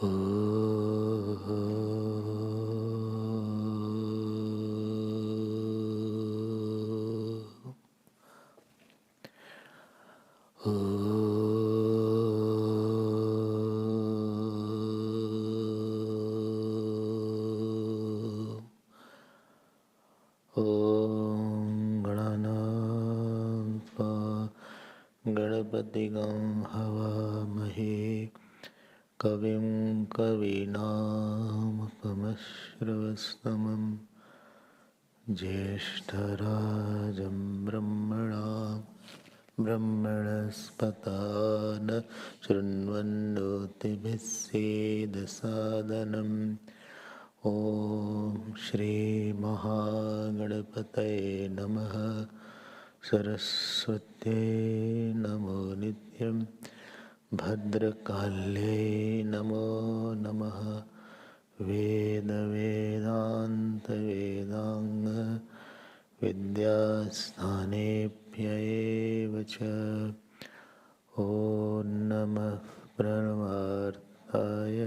ओ गणपतिगं हवामहे कविं कवीनामुपमश्रवस्तमं ज्येष्ठराजं ब्रह्मणस्पता न शृण्वन्नोतिभिः सेदसादनम् ॐ श्रीमहागणपतये नमः। सरस्वत्यै नमो नित्यं भद्रकाल्यै नमो नमः। वेदान्त विद्यास्थानेभ्य एव च। ॐ नमः परमार्थाय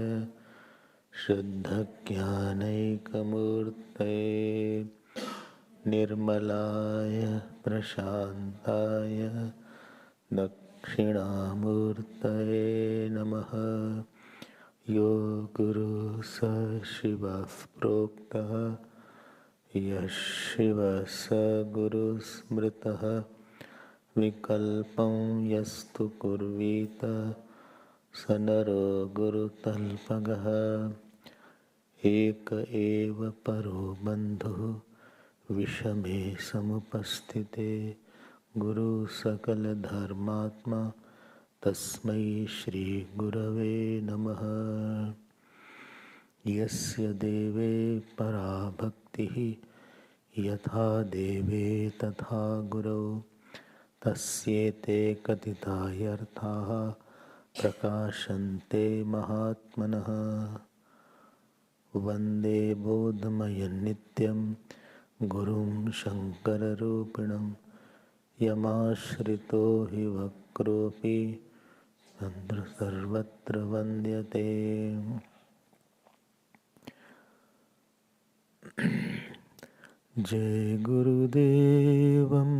शुद्धज्ञानैकमूर्तये निर्मलाय प्रशान्ताय दक्षिणामूर्तये नमः। यो गुरुः स शिवः प्रोक्तः यः शिवः स गुरुः स्मृतः विकल्पं यस्तु कुर्वीत स नरो गुरुतल्पगः। एक एव परो बन्धुः विषमे समुपस्थिते गुरु सकल धर्मात्मा तस्मै श्री गुरवे नमः। यस्य देवे परा भक्तिः यथा देवे तथा गुरौ तस्येते कथितार्थाः प्रकाशन्ते महात्मनः। वन्दे बोधमयं नित्यं गुरुं शङ्कररूपिणं यमाश्रितो हि वक्रोऽपि सर्वत्र वन्द्यते। जय गुरुदेवं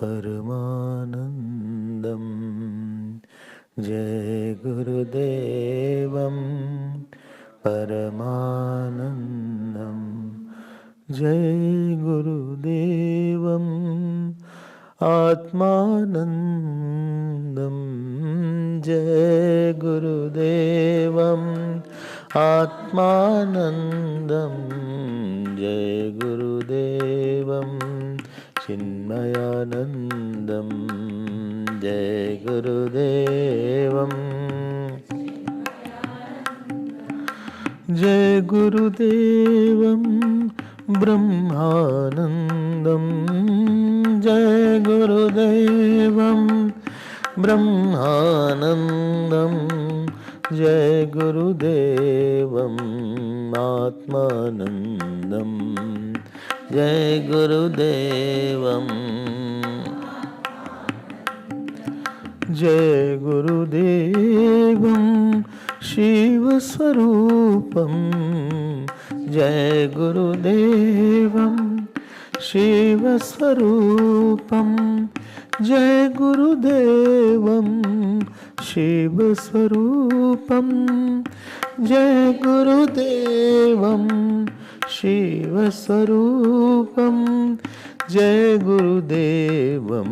परमानन्दं जय गुरुदेवं परमानन्दं जय गुरुदेवम् आत्मानन्दं जय गुरुदेवम् आत्मानन्दं जय गुरुदेवं चिन्मयानन्दं जय गुरुदेवम् जय गुरुदेवं ब्रह्मानन्दं जय गुरुदेवं ब्रह्मानन्दं जय गुरुदेवम् आत्मानन्दं जय गुरुदेवम् जय गुरुदेवं शिवस्वरूपं जय गुरुदेवं शिवस्वरूपं जय गुरुदेवं शिवस्वरूपं जय गुरुदेवं शिवस्वरूपं जय गुरुदेवं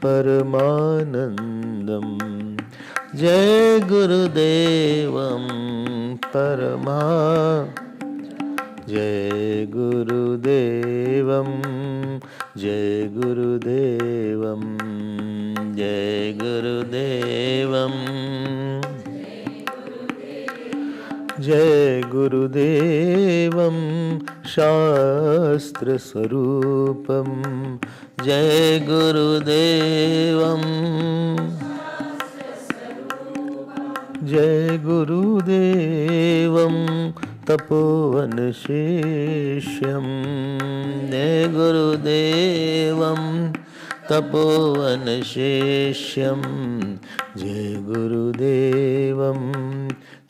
परमानन्दं जय गुरुदेवं जय गुरुदेवं जय गुरुदेवं जय गुरुदेवं जय गुरुदेवं शास्त्रस्वरूपं जय गुरुदेवं जय गुरुदेवं तपोवनशिष्यं जय गुरुदेवं तपोवनशिष्यं Jai Gurudevam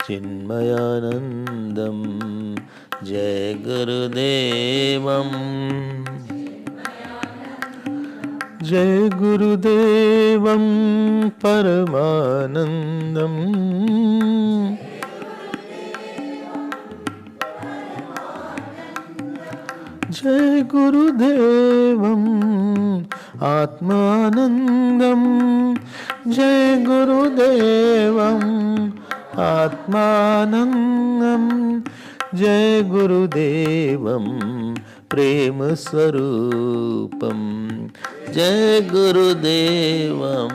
Chinmayanandam Jai Gurudevam Jai Gurudevam Paramanandam Jai Gurudevam Atmanandam Jai Gurudevam Atmanandam Jai Gurudevam Prema Swarupam Jai Gurudevam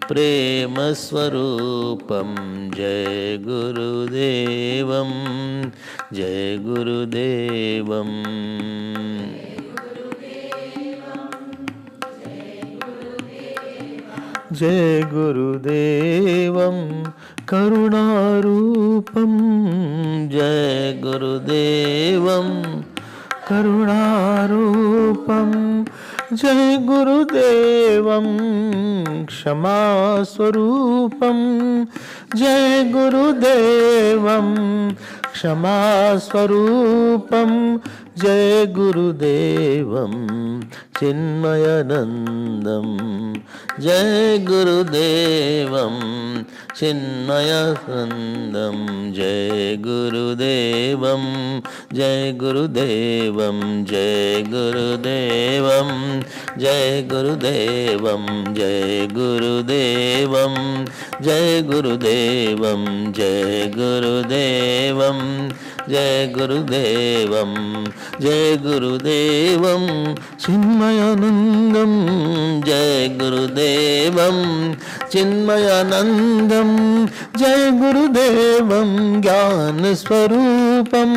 Prema Swarupam Jai Gurudevam Jai Gurudevam Jai Gurudevam Karunarupam Jai Gurudevam Karunarupam Jai Gurudevam Kshama Swarupam Jai Gurudevam Kshama Swarupam Jai Gurudevam Chinmayanandam Jai Gurudevam Chinmayanandam Jai Gurudevam Jai Gurudevam Jai Gurudevam Jai Gurudevam Jai Gurudevam Jai Gurudevam Jai Gurudevam Jai Gurudevam Jai Gurudevam Chinmayanandam Jai Gurudevam Chinmayanandam Jai Gurudevam Jnana Swarupam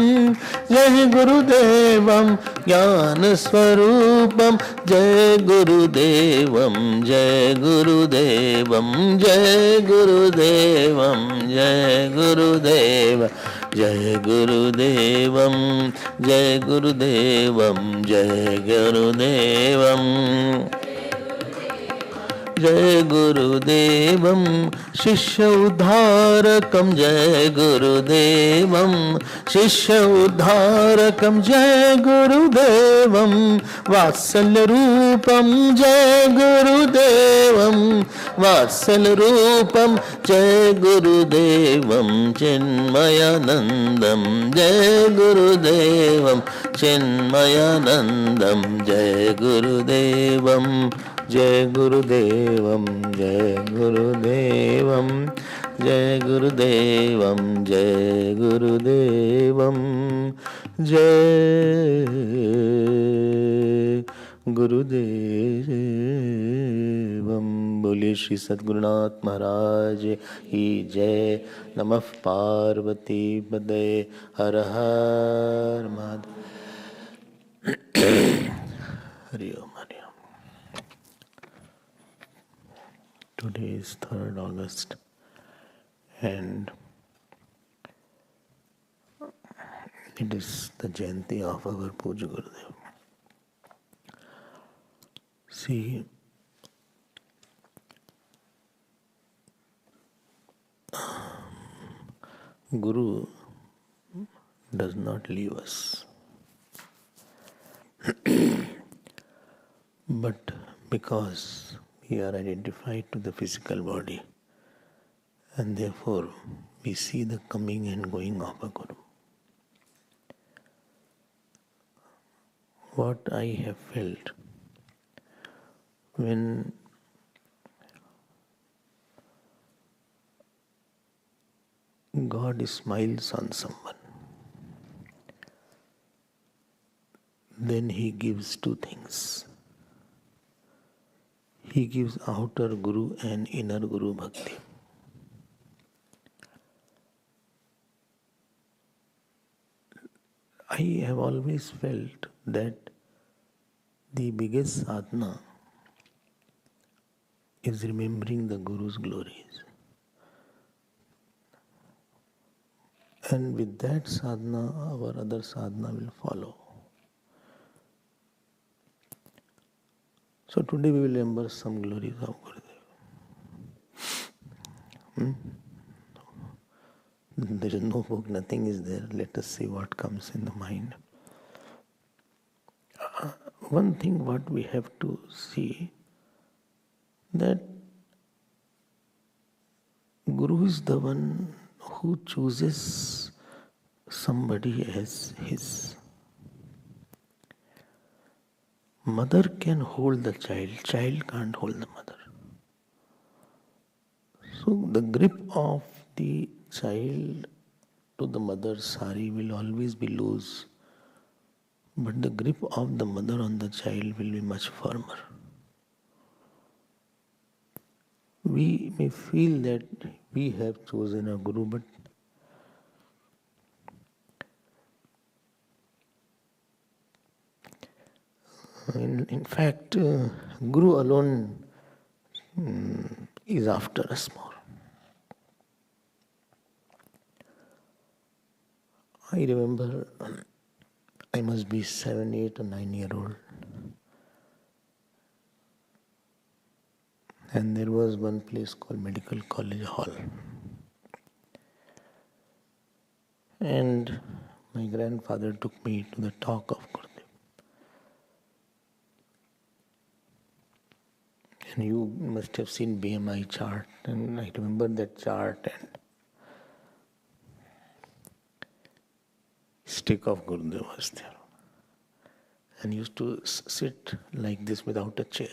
Jai Gurudevam Jnana Swarupam Jai Gurudevam Jai Gurudevam Jai Gurudevam Jai Gurudevam Jai Gurudevam Jai Gurudevam Jai Gurudevam Jai Gurudevam Shishya Udharakam Jai Gurudevam Shishya Udharakam Jai Gurudevam Vatsalya Rupam Jai Gurudevam Vatsalya Rupam Jai Gurudevam Chinmayanandam Jai Gurudevam Chinmayanandam Jai Gurudevam Jai Gurudevam Jai Gurudevam Jai Gurudevam Jai Gurudevam Jai Gurudevam बोलिए श्री सद्गुरुनाथ महाराज की जय। नमः पार्वती पदे हर हर महादेव। हरि ओम हरि ओम। Today is 3rd August and it is the Jayanti of our Puja Gurudev. See, Guru does not leave us, but because we are identified to the physical body and therefore we see the coming and going of a Guru. What I have felt when God smiles on someone, then He gives two things. He gives outer Guru and inner Guru Bhakti. I have always felt that the biggest sadhana is remembering the Guru's glories. And with that sadhana, our other sadhana will follow. So today we will remember some glories of Gurudev. There is no book, nothing is there. Let us see what comes in the mind. One thing what we have to see, that Guru is the one who chooses somebody as his. Mother can hold the child, child can't hold the mother. So the grip of the child to the mother's sari will always be loose, but the grip of the mother on the child will be much firmer. We may feel that we have chosen a Guru, but in fact, Guru alone is after us more. I remember I must be 7, 8 or 9 years old. And there was one place called Medical College Hall. And my grandfather took me to the talk of Gurudev. And you must have seen BMI chart, and I remember that chart, and stick of Gurudev was there. And used to sit like this without a chair.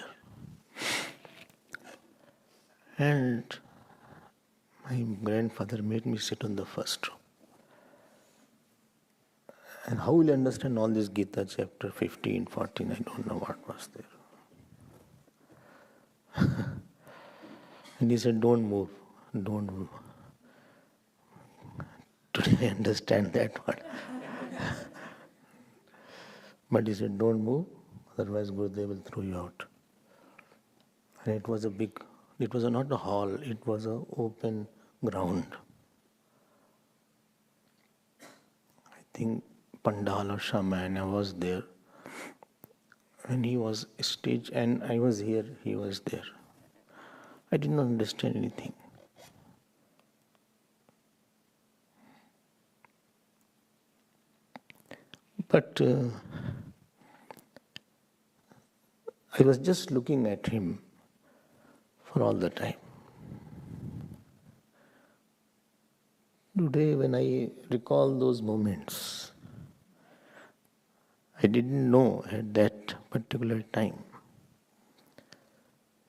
And my grandfather made me sit on the first row. And how will you understand all this Gita chapter 15, 14, I don't know what was there. And he said, don't move, don't move. Today I understand that one. But he said, don't move, otherwise Gurudev will throw you out. And it was not a hall, it was an open ground. I think Pandal or Chinmaya was there. And he was stage, and I was here, he was there. I did not understand anything. But I was just looking at him for all the time. Today, when I recall those moments, I didn't know at that particular time,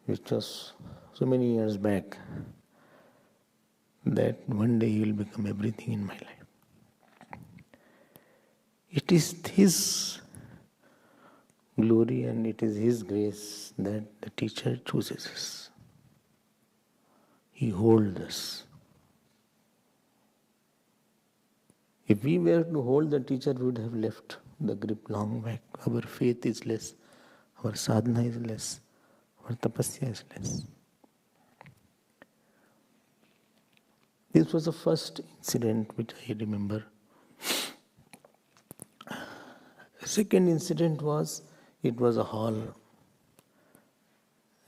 which was so many years back, that one day he will become everything in my life. It is his glory and it is his grace that the teacher chooses us. He holds us. If we were to hold the teacher, we would have left the grip long back. Our faith is less, our sadhana is less, our tapasya is less. This was the first incident which I remember. The second incident was, it was a hall.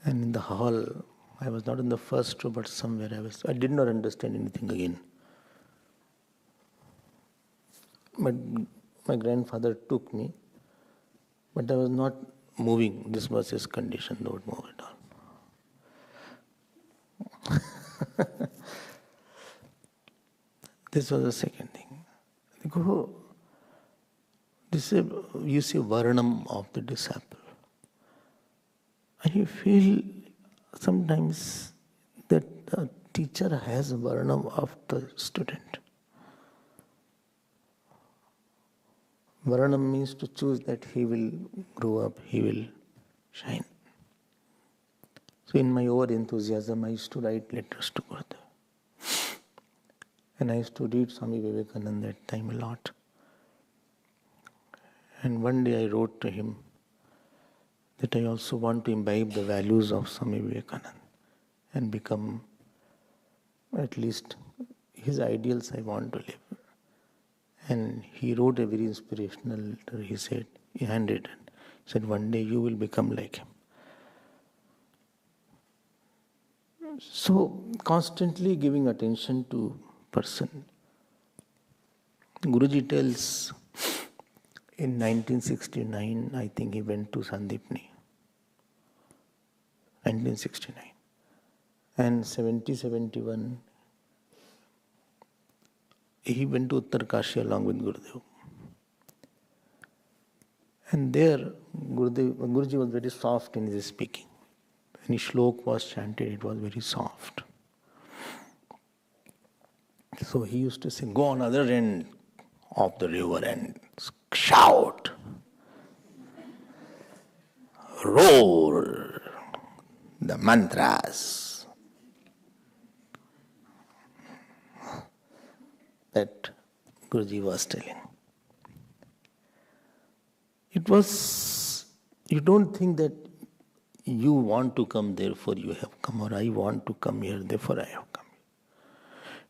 And in the hall, I was not in the first row, but somewhere I did not understand anything again. But my grandfather took me, but I was not moving. This was his condition, don't move at all. This was the second thing. This is, you see, varnam of the disciple. And you feel sometimes that the teacher has a varnam of the student. Varanam means to choose that he will grow up, he will shine. So in my over-enthusiasm, I used to write letters to Gurudev. And I used to read Swami Abhedananda that time a lot. And one day I wrote to him that I also want to imbibe the values of Swami Abhedananda and become at least his ideals I want to live. And he wrote a very inspirational letter. He said, he handwritten, he said, one day you will become like him. So, constantly giving attention to person. Guruji tells in 1969, I think he went to Sandipni, 1969. And 71, he went to Uttarkashi along with Gurudev. And there, Guruji was very soft in his speaking. When his shlok was chanted, it was very soft. So he used to say, go on other end of the river and shout, roar the mantras that Guruji was telling. It was, you don't think that you want to come, therefore you have come, or I want to come here, therefore I have come.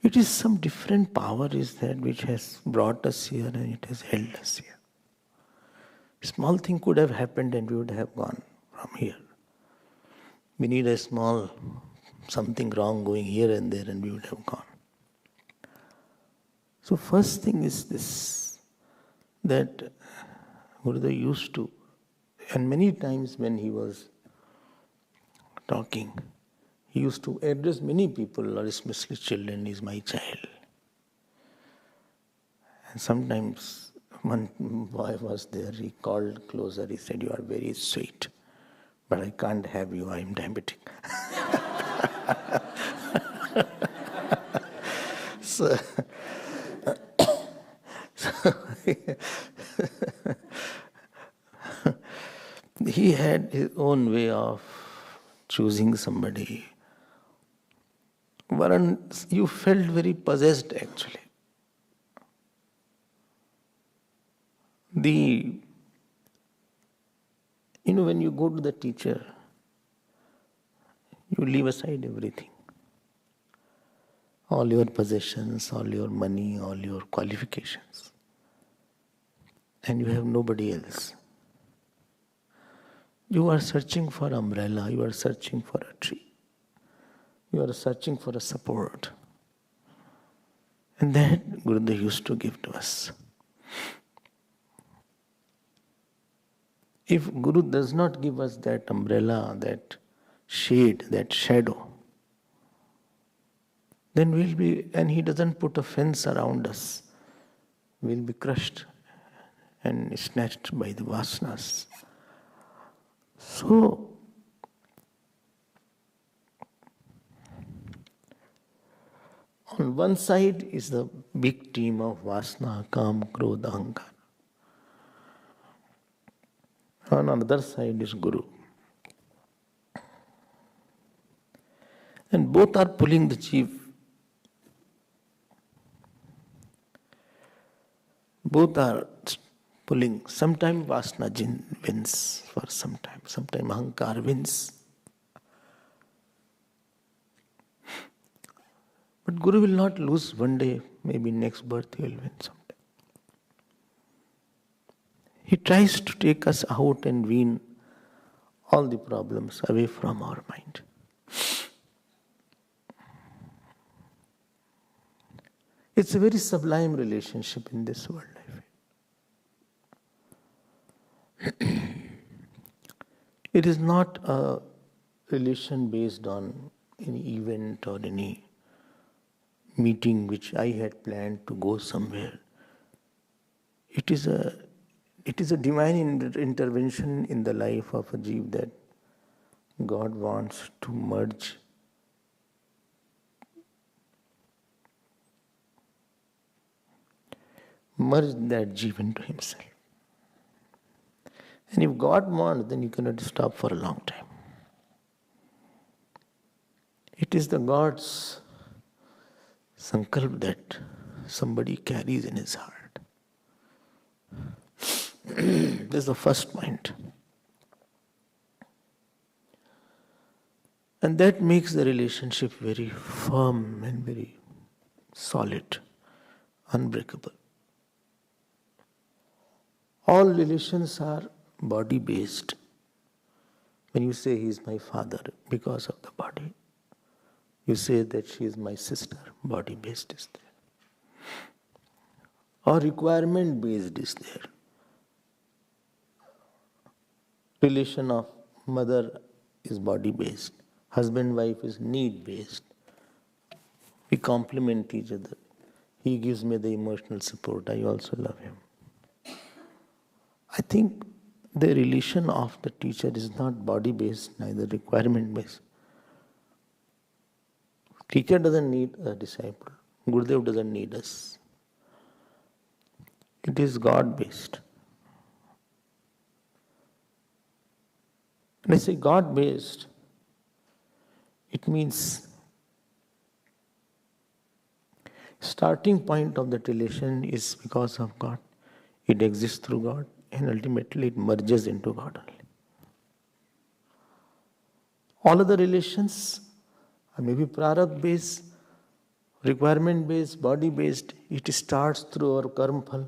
It is some different power is that which has brought us here and it has held us here. Small thing could have happened and we would have gone from here. We need a small something wrong going here and there and we would have gone. So first thing is this, that Gurudev used to, and many times when he was talking, he used to address many people, or especially children, is my child. And sometimes one boy was there, he called closer, he said, you are very sweet, but I can't have you, I am diabetic. so he had his own way of choosing somebody. Varan, you felt very possessed actually. When you go to the teacher, you leave aside everything. All your possessions, all your money, all your qualifications. And you have nobody else. You are searching for umbrella, you are searching for a tree. You are searching for a support. And that Gurudev used to give to us. If Guru does not give us that umbrella, that shade, that shadow, then we'll be, and he doesn't put a fence around us, we'll be crushed and snatched by the vasanas. So, on one side is the big team of Vasana, Kam, Krodha, Ahankara. On the other side is Guru. And both are pulling the chief. Both are pulling. Sometimes Vasana wins for some time. Sometimes Ahankara wins. But Guru will not lose one day. Maybe next birth he will win someday. He tries to take us out and wean all the problems away from our mind. It's a very sublime relationship in this world, I feel. It is not a relation based on any event or any meeting which I had planned to go somewhere. It is a divine intervention in the life of a jeev that God wants to merge that jeev into himself. And if God wants, then you cannot stop for a long time. It is the God's sankalp that somebody carries in his heart. This is the first point. And that makes the relationship very firm and very solid, unbreakable. All relations are body-based. When you say he is my father, because of the body. You say that she is my sister, body-based is there. Or requirement-based is there. Relation of mother is body-based. Husband-wife is need-based. We complement each other. He gives me the emotional support. I also love him. I think the relation of the teacher is not body-based, neither requirement-based. Teacher doesn't need a disciple. Gurudev doesn't need us. It is God-based. When I say God-based, it means starting point of that relation is because of God. It exists through God and ultimately it merges into God only. All other relations are maybe prarabdha-based, requirement-based, body-based. It starts through our karma phal.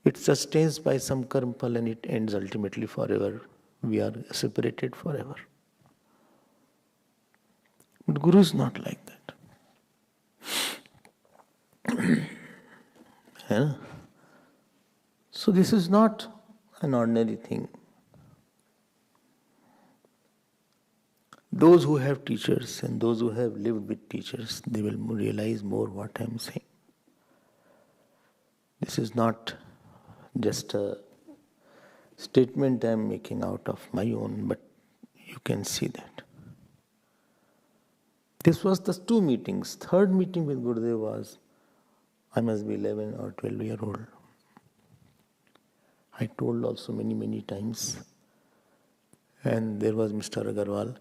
It sustains by some karma phal and it ends ultimately forever. We are separated forever. But Guru is not like that. Yeah? So this is not an ordinary thing. Those who have teachers and those who have lived with teachers, they will realize more what I am saying. This is not just a statement I am making out of my own, but you can see that. This was the 2 meetings. 3rd meeting with Gurudev was, I must be 11 or 12-year-old. I told also many times. And there was Mr. Agarwal,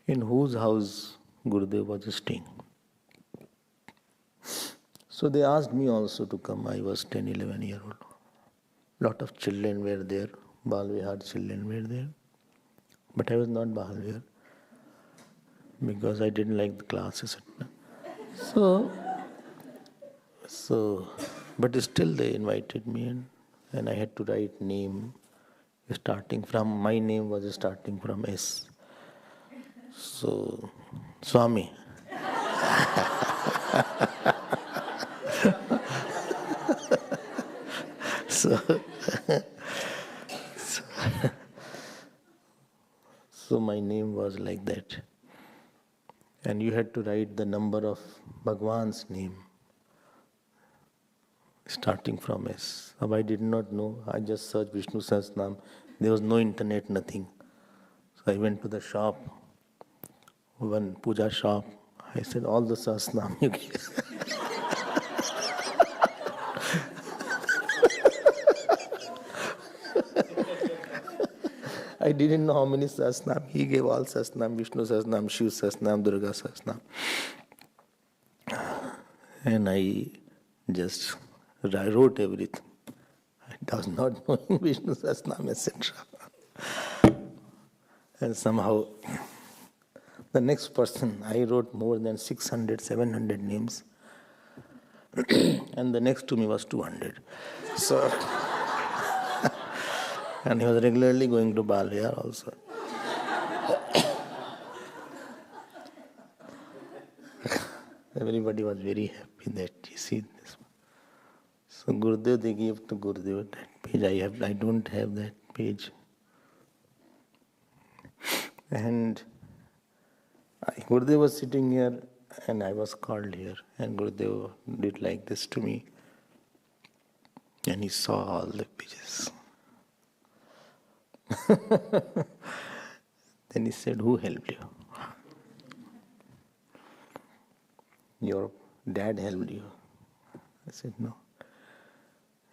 in whose house Gurudev was staying. So they asked me also to come. I was 10, 11-year-old. Lot of children were there. Balvihar children were there. But I was not Balvihar because I didn't like the classes. But still they invited me and I had to write name starting from, my name was starting from S. So, Swami. So my name was like that. And you had to write the number of Bhagwan's name, starting from S. Now I did not know. I just searched Vishnu Sahasranam. There was no internet, nothing. So I went to the shop, one puja shop. I said, all the Sahasranam you give. I didn't know how many Sahasranam. He gave all Sahasranam, Vishnu Sahasranam, Shiv Sahasranam, Durga Sahasranam. And I just wrote everything. I was not knowing Vishnu Sahasranam, etc. And somehow, the next person, I wrote more than 600, 700 names. And the next to me was 200. So, and he was regularly going to Balvihar also. Everybody was very happy that you see this. So Gurudev, they gave to Gurudev that page. I don't have that page. And Gurudev was sitting here and I was called here. And Gurudev did like this to me. And he saw all the pages. Then he said, who helped you? Your dad helped you. I said, no.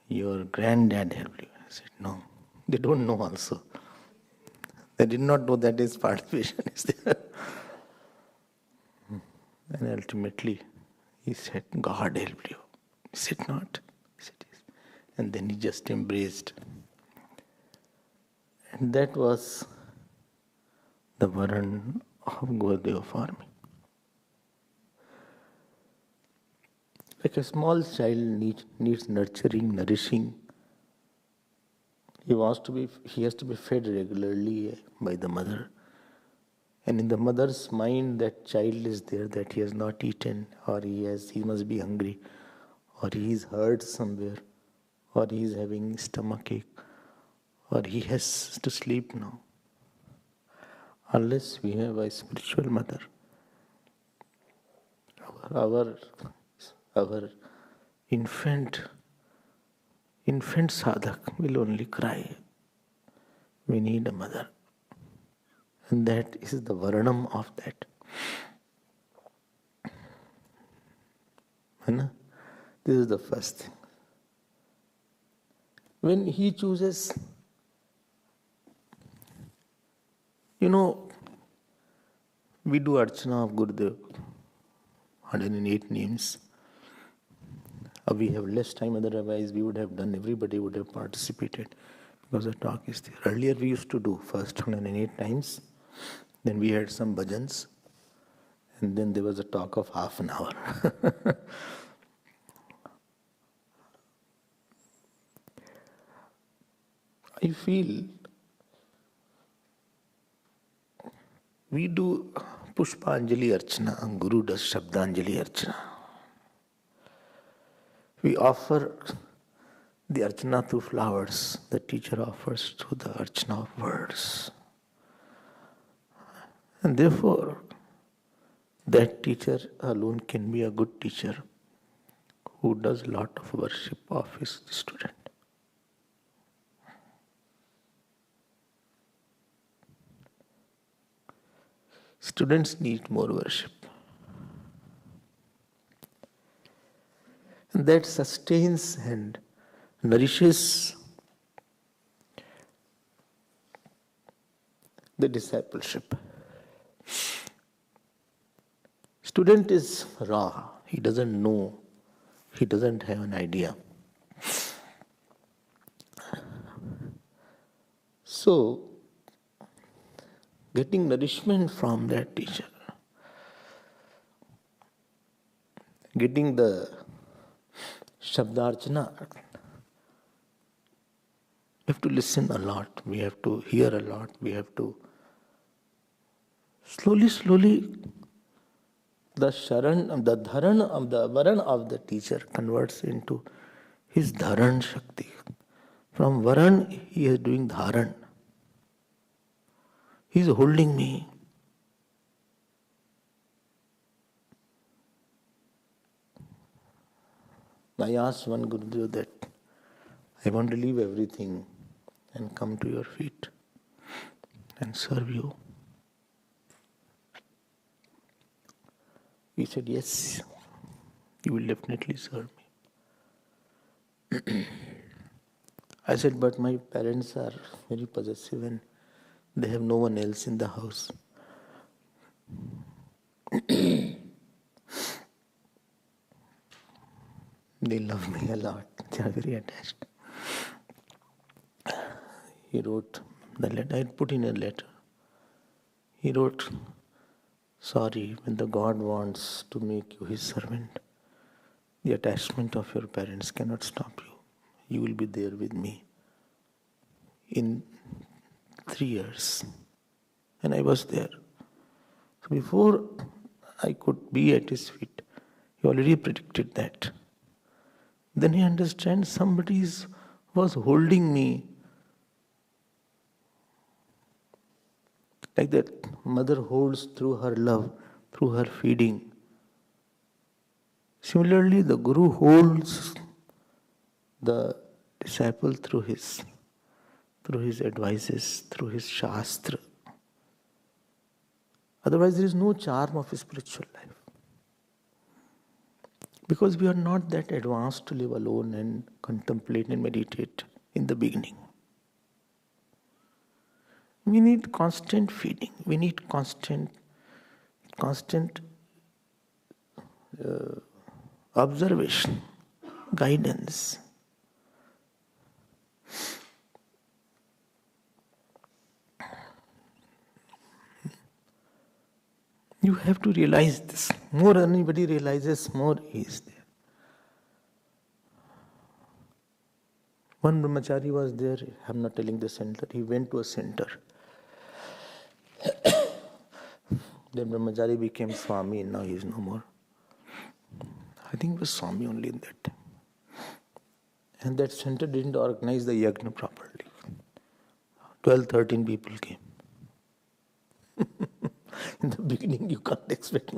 Your granddad helped you. I said, no. They don't know also. They did not know that his participation is there. And ultimately, he said, God helped you. He said, not. He said, yes. And then he just embraced. And that was the Varan of Gurudev for me. Like a small child needs nurturing, nourishing. He has to be fed regularly by the mother. And in the mother's mind, that child is there, that he has not eaten, or he must be hungry, or he is hurt somewhere, or he is having stomachache, or he has to sleep now. Unless we have a spiritual mother, our infant sadhak will only cry. We need a mother. And that is the varanam of that. This is the first thing. When he chooses, we do Archana of Gurudev, 108 names. We have less time, otherwise we would have done, everybody would have participated because the talk is there. Earlier we used to do first 108 times, then we had some bhajans, and then there was a talk of half an hour. I feel we do Pushpanjali Archana, Guru does Shabdanjali Archana. We offer the Archana through flowers, the teacher offers through the Archana of words. And therefore, that teacher alone can be a good teacher who does a lot of worship of his student. Students need more worship. And that sustains and nourishes the discipleship. Student is raw. He doesn't know. He doesn't have an idea. So, getting nourishment from that teacher, getting the Shabdarchana, we have to listen a lot, we have to hear a lot, we have to slowly, the Sharan, the Dharan, the Varan of the teacher converts into his Dharan Shakti. From Varan, he is doing Dharan. He is holding me. I asked one Gurudev that I want to leave everything and come to your feet and serve you. He said, yes, you will definitely serve me. I said, but my parents are very possessive and they have no one else in the house. They love me a lot. They are very attached. He wrote the letter. I put in a letter. He wrote, sorry, when the God wants to make you his servant, the attachment of your parents cannot stop you. You will be there with me in 3 years. And I was there. So before I could be at his feet, he already predicted that. Then he understands somebody was holding me. Like that mother holds through her love, through her feeding. Similarly, the Guru holds the disciple through his advices, through his Shastra. Otherwise, there is no charm of a spiritual life. Because we are not that advanced to live alone and contemplate and meditate in the beginning. We need constant feeding. We need constant observation, guidance. You have to realize this. More anybody realizes, more he is there. One brahmachari was there, I'm not telling the center, he went to a center. Then Brahmachari became Swami and now he is no more. I think it was Swami only in that time. And that center didn't organize the yajna properly. 12, 13 people came. In the beginning you can't expect.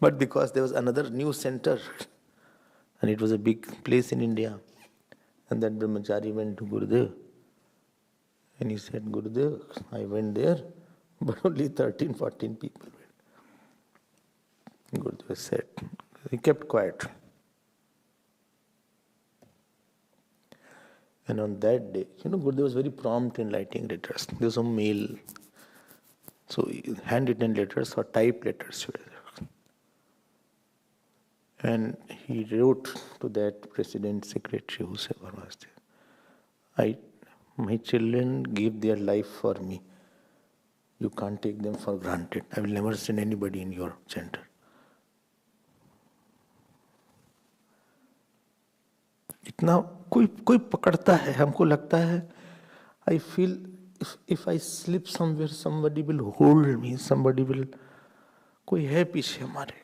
But because there was another new center and it was a big place in India, and that Brahmachari went to Gurudev and he said, Gurudev, I went there, but only 13, 14 people went. Gurudev said, he kept quiet. And on that day, Gurudev was very prompt in writing letters. There was some mail. So handwritten letters or typed letters. And he wrote to that president, secretary, whoever was there, my children gave their life for me. You can't take them for granted. I will never send anybody in your center. इतना कोई पकड़ता है, हमको लगता है, I feel if I slip somewhere, somebody will hold me, somebody will, कोई है पीछे हमारे.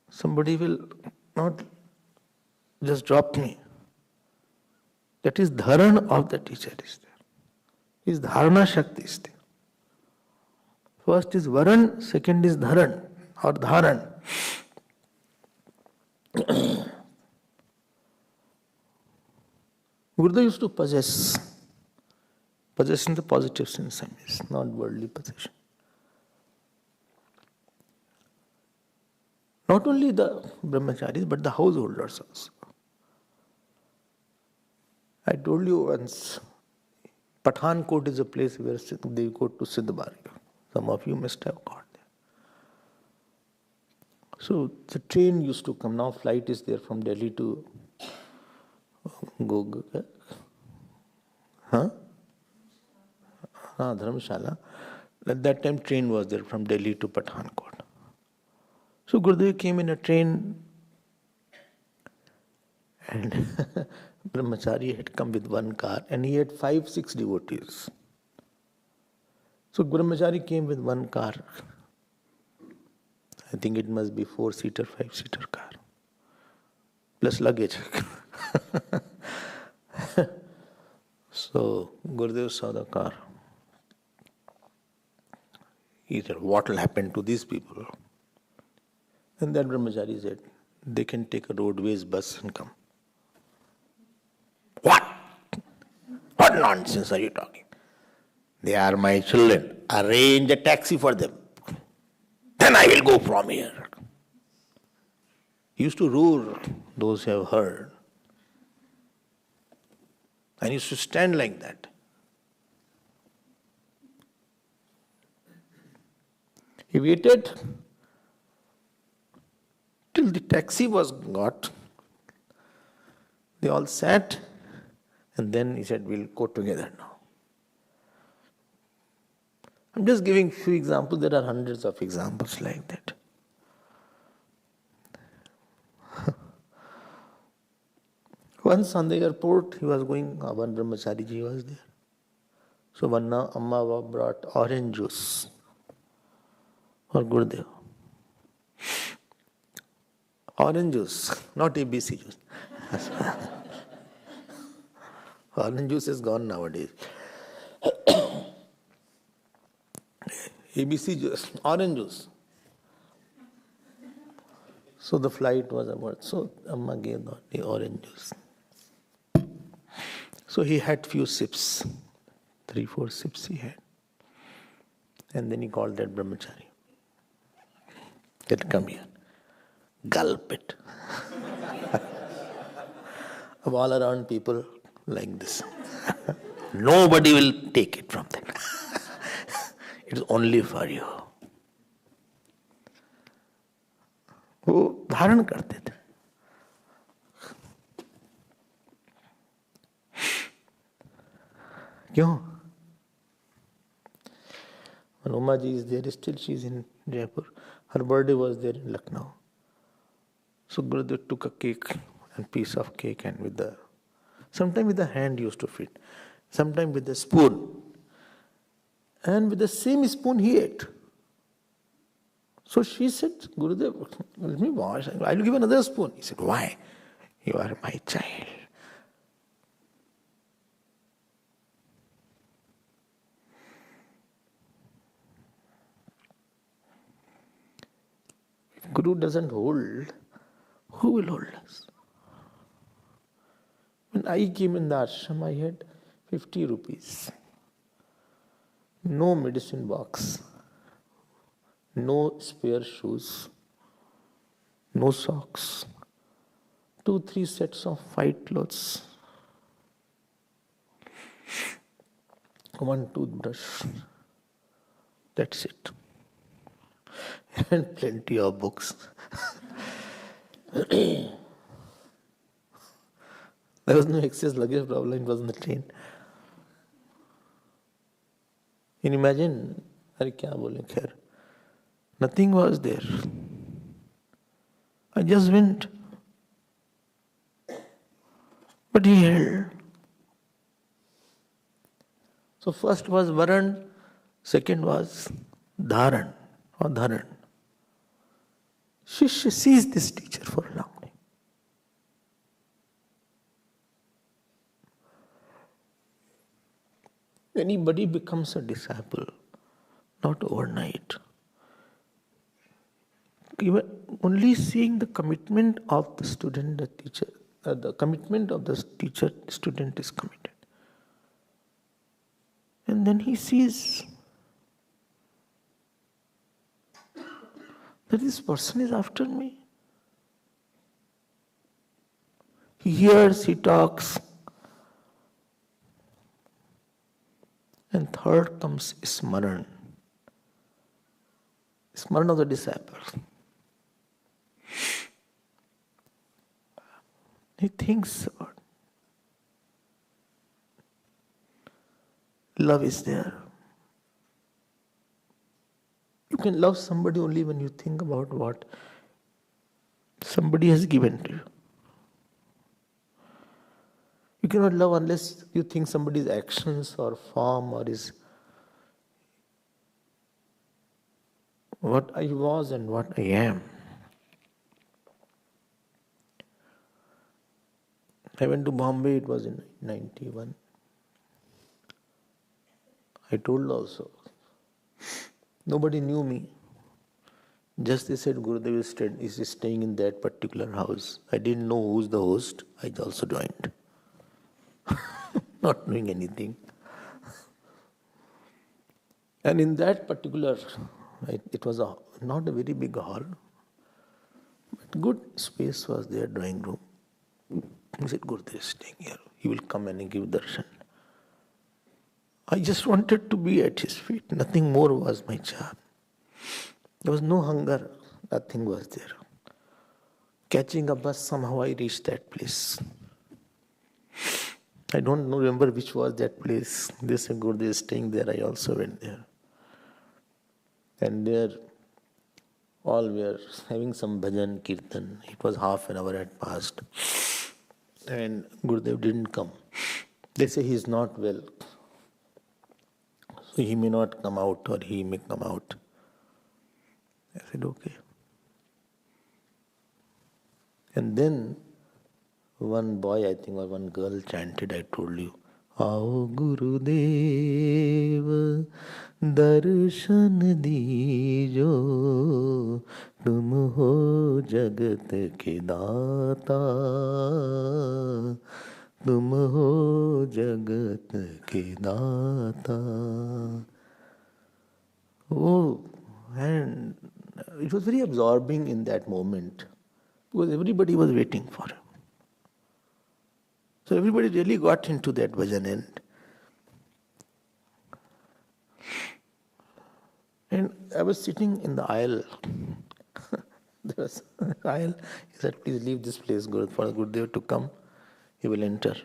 Somebody will not just drop me. That is dharan of the teacher is there. His dharana shakti is there. First is varan, second is dharan or dharan. Gurudev used to possess in the positive sense, not worldly possession. Not only the brahmacharis, but the householders also. I told you once, Pathankot is a place where they go to Siddhbarga. Some of you must have got there. So the train used to come. Now flight is there from Delhi to Dharamshala. At that time train was there from Delhi to Pathankot. So Gurudev came in a train and Brahmachari had come with one car and he had 5-6 devotees. So Brahmachari came with one car. I think it must be 4-seater, 5-seater car. Plus luggage. So Gurudev saw the car. He said, what will happen to these people? And then Brahmachari said, they can take a roadways bus and come. What? What nonsense are you talking? They are my children. Arrange a taxi for them. Then I will go from here. He used to roar, those who have heard. And he used to stand like that. He waited till the taxi was got. They all sat and then he said, we'll go together now. I'm just giving few examples. There are hundreds of examples like that. Once on the airport, he was going, one Brahmachari ji was there. So one Amma brought orange juice for Gurudev. Orange juice, not ABC juice. Orange juice is gone nowadays. ABC juice, orange juice. So the flight was about, so Amma gave the orange juice. So he had few sips, 3-4 sips he had. And then he called that Brahmachari. Said, come here, gulp it. Of all around people like this. Nobody will take it from them. It is only for you. वो धारण करते थे. क्यों? When Uma ji is there, still she is in Jaipur. Her birthday was there in Lucknow. So Gurudev took a cake and piece of cake and sometimes with the hand used to feed, sometimes with the spoon. And with the same spoon he ate. So she said, Gurudev, let me wash. I will give another spoon. He said, why? You are my child. If Guru doesn't hold, who will hold us? When I came in the ashram, I had 50 rupees. No medicine box. No spare shoes. No socks. 2-3 sets of white clothes. One toothbrush. That's it. And plenty of books. There was no excess luggage problem, it was on the train. Can you imagine? Are kya bole khair? Nothing was there. I just went. But he held. So first was Varan, second was Dharan or Dharan. Shishya sees this teacher for a long time. Anybody becomes a disciple, not overnight. Even only seeing the commitment of the student, the teacher, the commitment of the teacher, student is committed. And then he sees that this person is after me. He hears, he talks. And third comes Smaran. Smaran of the disciple. He thinks about love is there. You can love somebody only when you think about what somebody has given to you. You cannot love unless you think somebody's actions or form or his what I was and what I am. I went to Bombay, it was in 91. I told also. Nobody knew me. Just they said Gurudev is staying in that particular house. I didn't know who's the host. I also joined. Not knowing anything. And in that particular, it was not a very big hall, but good space was there, drawing room. He said, Gurudev is staying here. He will come and give darshan. I just wanted to be at his feet. Nothing more was my job. There was no hunger. Nothing was there. Catching a bus, somehow I reached that place. I don't remember which was that place. They said Gurudev is staying there. I also went there. And there, all were having some bhajan, kirtan. It was half an hour had passed. And Gurudev didn't come. They say he is not well. So he may not come out or he may come out. I said, okay. And then one boy, I think, or one girl chanted, I told you, Aao Gurudev darshan dijo, tum ho jagat ke daata, tum ho jagat ke daata. Oh, and it was very absorbing in that moment because everybody was waiting for him. So everybody really got into that bhajan and I was sitting in the aisle. There was an aisle. He said, please leave this place, for Gurudev to come. He will enter.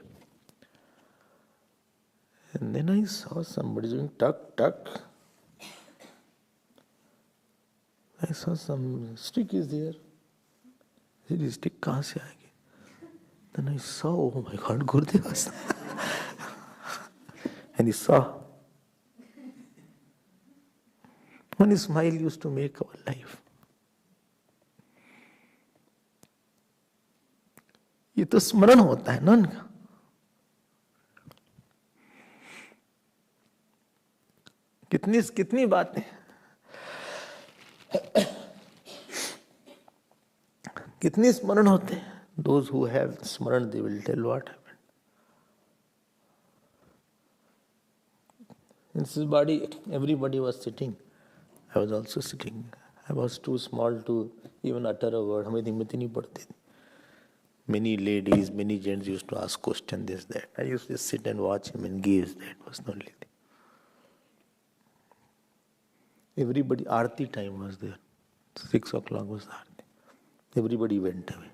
And then I saw somebody doing tuck, tuck. I saw some stick is there. I said, this stick kahan se aayegi? Then I saw, oh my God, Gurudev was. And he saw. One smile used to make our life. ये तो स्मरण होता है ना उनका. कितनी बातें, कितनी स्मरण होते हैं. Those who have स्मरण, they will tell what happened. In this body, everybody was sitting. I was also sitting. I was too small to even utter a word. हमें हिम्मत ही नहीं पड़ती थी. Many ladies, many gents used to ask questions, this, that. I used to sit and watch him and gaze. That was the only thing. Everybody, Aarti time was there. 6 o'clock was Aarti. Everybody went away.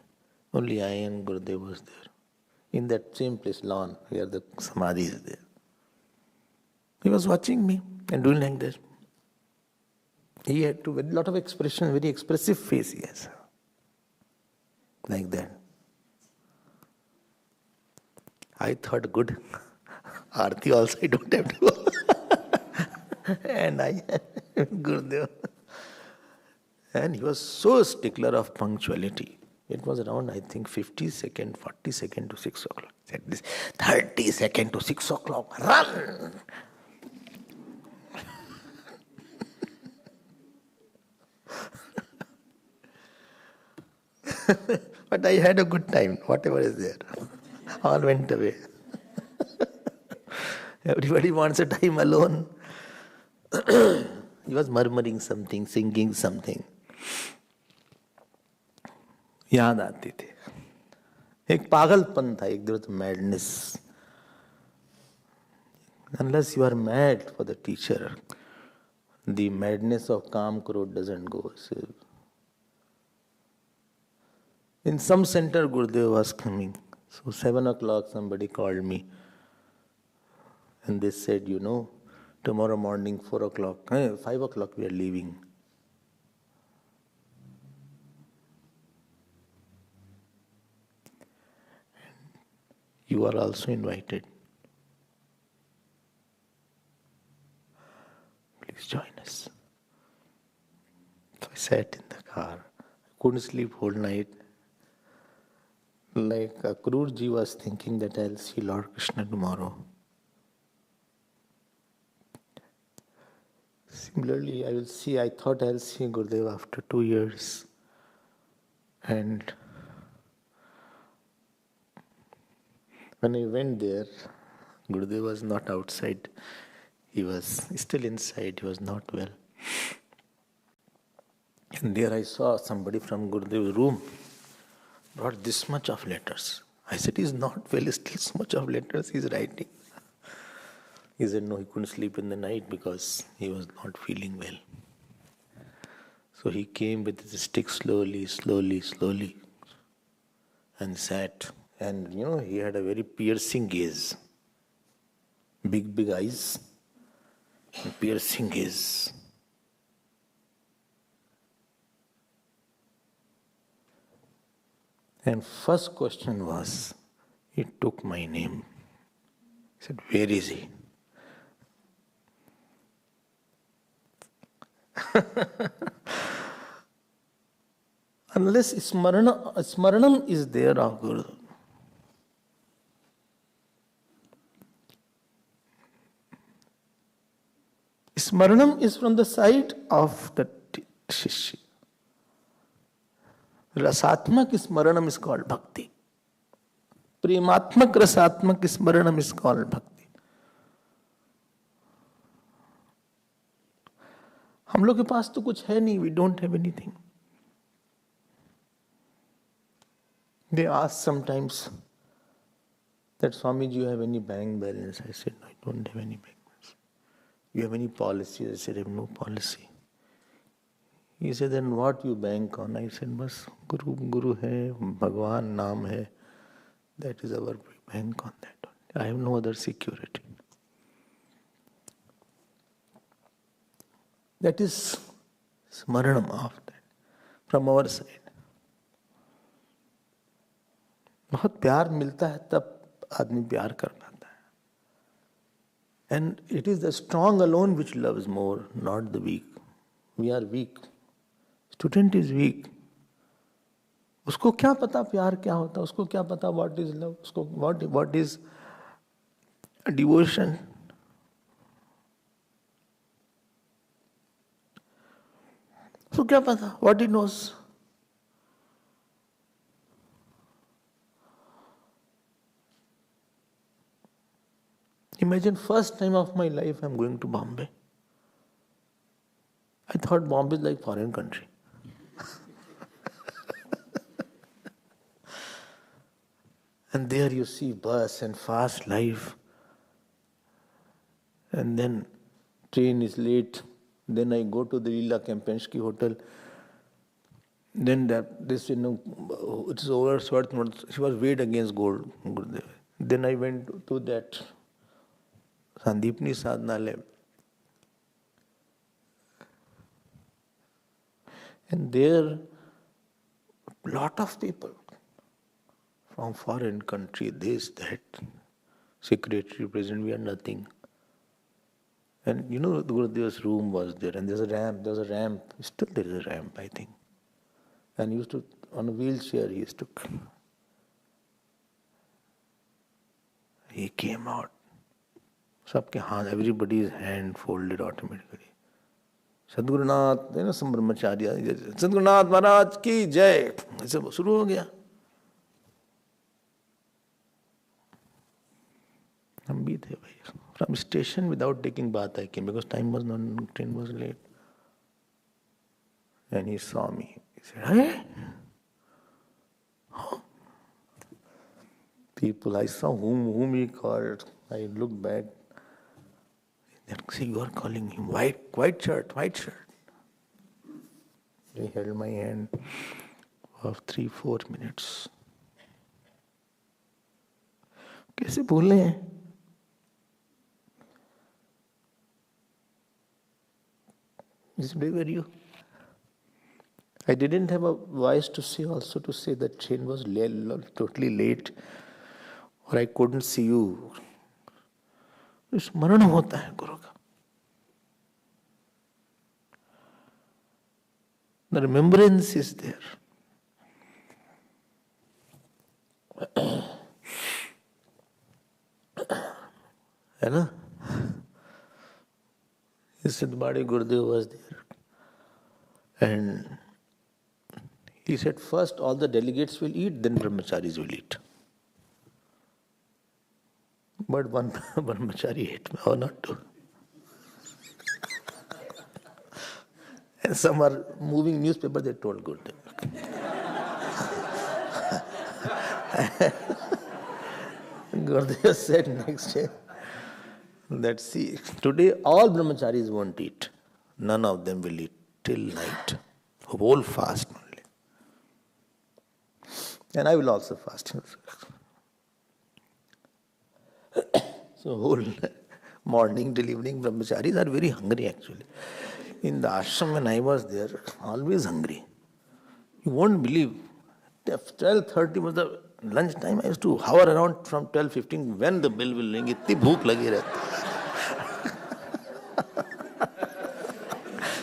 Only I and Gurudev was there. In that same place, lawn, where the Samadhi is there. He was watching me and doing like this. He had a lot of expression, very expressive face he has. Like that. I thought, good. Aarti also I don't have to go. And I, Gurudev. And he was so stickler of punctuality. It was around, I think, 50 seconds, 40 seconds to 6 o'clock. He said this, 30 seconds to 6 o'clock, run! But I had a good time, whatever is there. All went away. Everybody wants a time alone. He was murmuring something, singing something. याद आती थी. एक पागलपन था, एक तरह madness. Unless you are mad for the teacher, the madness of Kam Krodh doesn't go. So, in some center, Gurudev was coming. So 7 o'clock, somebody called me. And they said, tomorrow morning, 4 o'clock, 5 o'clock, we are leaving. You are also invited. Please join us. So I sat in the car. I couldn't sleep whole night. Like Akrurji was thinking that I'll see Lord Krishna tomorrow. Similarly, I thought I'll see Gurudev after 2 years. And when I went there, Gurudev was not outside. He was still inside. He was not well. And there I saw somebody from Gurudev's room brought this much of letters. I said, he's not well, still so much of letters he's writing. He said, no, he couldn't sleep in the night because he was not feeling well. So he came with his stick slowly, and sat. And he had a very piercing gaze. Big eyes, and piercing gaze. And first question was, he took my name. He said, where is he? Unless Smaranam is there of Guru. Smaranam is from the side of the Shishya. Rasatmak Smaranam is called Bhakti. Prematmak Rasatmak Smaranam is called Bhakti. हम लोग के पास तो कुछ है नहीं. We don't have anything. They ask sometimes that, Swami, do you have any bank balance? I said, no, I don't have any bank balance. You have any policy? I said, I have no policy. He said, then what you bank on? I said, bas Guru hai, Bhagwan naam hai. That is our bank on that. I have no other security. That is smaranam of that from our side. बहुत प्यार मिलता है तब आदमी प्यार कर पाता है. And it is the strong alone which loves more, not the weak. We are weak. Student is weak. उसको क्या पता प्यार क्या होता, उसको क्या पता what is love, उसको what is devotion. उसको क्या पता, what he knows. Imagine first time of my life I'm going to Bombay. I thought Bombay is like foreign country. And there you see bus and fast life. And then train is late. Then I go to the Lila Kempensky hotel. Then it's over. She was weighed against gold. Then I went to that Sandipni Sadhanalaya. And there, lot of people from foreign country, this, that, secretary, president, we are nothing. And the Gurudeva's room was there, and there's a ramp, still there is a ramp, I think. And he used to, on a wheelchair, he came out. Sabke hand, everybody's hand folded automatically. Sadgurunath, some brahmacharya, Sadgurunath Maharaj ki jai. ऐसे शुरू हो गया. हम भी थे भाई. From station without taking bath I came because time was not, train was late. And he saw me. He said, "Hey, huh?" People, I saw whom he called. I looked back. Then see, you are calling him white shirt. He held my hand for 3-4 minutes. कैसे भूले हैं? Where were you? I didn't have a voice to say that train was totally late or I couldn't see you. स्मरण होता है गुरु का. The remembrance is there. है ना? Siddhbadi Gurudev was there. And he said, first all the delegates will eat, then brahmacharis will eat. But one brahmachari ate, or not two. And some are moving newspaper, they told Gurudev. Gurudev said next day, that see, today all brahmacharis won't eat. None of them will eat till night. Whole fast only. And I will also fast. So whole morning till evening brahmacharis are very hungry actually. In the ashram when I was there, always hungry. You won't believe. 12:30 was the lunch time. I used to hover around from 12:15 when the bell will ring. इतनी भूख लगी रहती.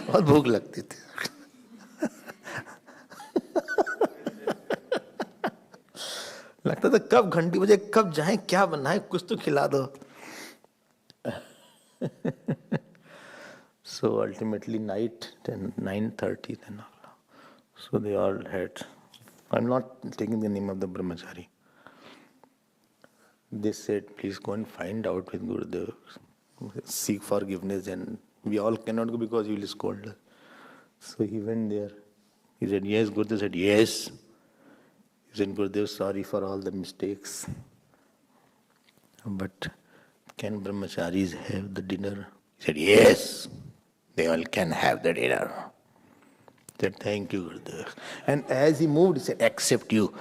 बहुत भूख लगती थी. लगता था कब घंटी बजे, कब जाएं, क्या बनाए, कुछ तो खिला दो. So ultimately night 9:30 then. So they all had. I'm not taking the name of the brahmachari. They said, please go and find out with Gurudev. Seek forgiveness, and we all cannot go because he will scold us. So he went there. He said, yes. Gurudev said, yes. He said, Gurudev, sorry for all the mistakes. But can brahmacharis have the dinner? He said, yes. They all can have the dinner. He said, thank you, Gurudev. And as he moved, he said, except you.